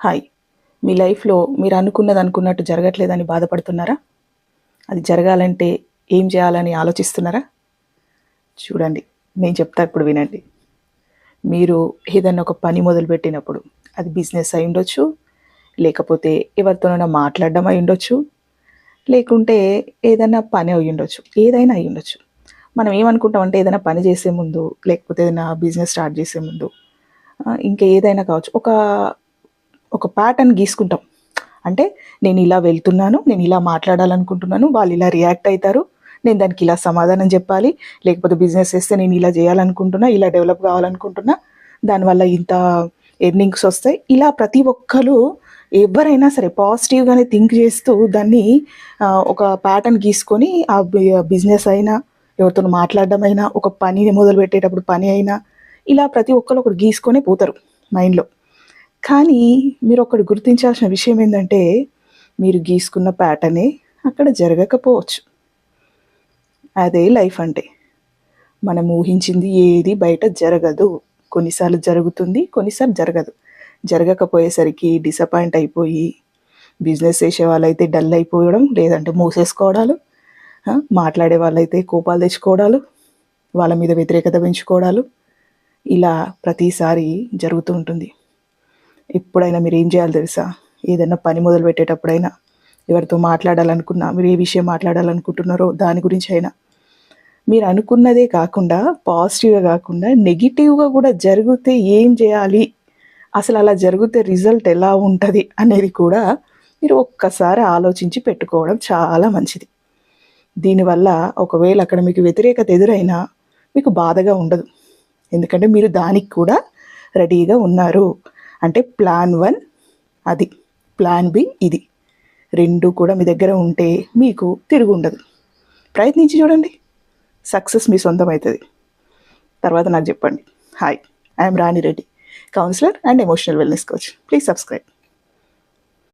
Hi. మీ లైఫ్‌లో మీరు అనుకున్నది అనుకున్నట్టు జరగట్లేదని బాధపడుతున్నారా? అది జరగాలంటే ఏం చేయాలని ఆలోచిస్తున్నారా? చూడండి, నేను చెప్తా ఇప్పుడు వినండి. మీరు ఏదన్నా ఒక పని మొదలుపెట్టినప్పుడు అది బిజినెస్ అయ్యుండొచ్చు, లేకపోతే ఎవరితోనైనా మాట్లాడడం అయ్యుండొచ్చు, లేకుంటే ఏదన్నా పని అయ్యుండొచ్చు. ఏదైనా అయ్యుండొచ్చు. మనం ఏమనుకుంటామంటే ఏదైనా పని చేసే ముందు, లేకపోతే ఏదైనా బిజినెస్ స్టార్ట్ చేసే ముందు ఇంకా ఏదైనా కావచ్చు. ఒక ప్యాటర్న్ గీసుకుంటాం. అంటే నేను ఇలా వెళ్తున్నాను, నేను ఇలా మాట్లాడాలనుకుంటున్నాను, వాళ్ళు ఇలా రియాక్ట్ అవుతారు, నేను దానికి ఇలా సమాధానం చెప్పాలి, లేకపోతే బిజినెస్ చేస్తే నేను ఇలా చేయాలనుకుంటున్నా, ఇలా డెవలప్ కావాలనుకుంటున్నా, దానివల్ల ఇంత ఎర్నింగ్స్ వస్తాయి. ఇలా ప్రతి ఒక్కరు ఎవరైనా సరే పాజిటివ్గానే థింక్ చేస్తూ దాన్ని ఒక ప్యాటర్న్ గీసుకొని ఆ బిజినెస్ అయినా, ఎవరితో మాట్లాడడం అయినా, ఒక పని మొదలు పెట్టేటప్పుడు పని అయినా, ఇలా ప్రతి ఒక్కరు ఒకటి గీసుకొని పోతారు మైండ్లో. కానీ మీరొకటి గుర్తించాల్సిన విషయం ఏందంటే, మీరు గీసుకున్న ప్యాటర్నే అక్కడ జరగకపోవచ్చు. అదే లైఫ్ అంటే. మనం ఊహించింది ఏది బయట జరగదు. కొన్నిసార్లు జరుగుతుంది, కొన్నిసార్లు జరగదు. జరగకపోయేసరికి డిసప్పాయింట్ అయిపోయి, బిజినెస్ చేసే వాళ్ళైతే డల్ అయిపోవడం, లేదంటే మూసేసుకోవడాలు, మాట్లాడే వాళ్ళైతే కోపాలు తెచ్చుకోవడాలు, వాళ్ళ మీద వ్యతిరేకత పెంచుకోవడాలు, ఇలా ప్రతిసారి జరుగుతూ ఉంటుంది. ఎప్పుడైనా మీరు ఏం చేయాలో తెలుసా? ఏదైనా పని మొదలు పెట్టేటప్పుడైనా, ఎవరితో మాట్లాడాలనుకున్నా, మీరు ఏ విషయం మాట్లాడాలనుకుంటున్నారో దాని గురించి అయినా, మీరు అనుకున్నదే కాకుండా, పాజిటివ్‌గా కాకుండా నెగెటివ్‌గా కూడా జరిగితే ఏం చేయాలి? అసలు అలా జరిగితే రిజల్ట్ ఎలా ఉంటది? అనేది కూడా మీరు ఒక్కసారి ఆలోచించి పెట్టుకోవడం చాలా మంచిది. దీనివల్ల ఒకవేళ అక్కడ మీకు వ్యతిరేకత ఎదురైనా మీకు బాధగా ఉండదు. ఎందుకంటే మీరు దానికి కూడా రెడీగా ఉన్నారు. అంటే ప్లాన్ 1 అది, ప్లాన్ బి ఇది. 2 కూడా మీ దగ్గర ఉంటే మీకు తిరుగుండదు. ప్రయత్నించి చూడండి. సక్సెస్ మీ సొంతం అవుతుంది. తర్వాత నాకు చెప్పండి. Hi, I'm Rani Reddy, counsellor and emotional wellness coach. Please subscribe.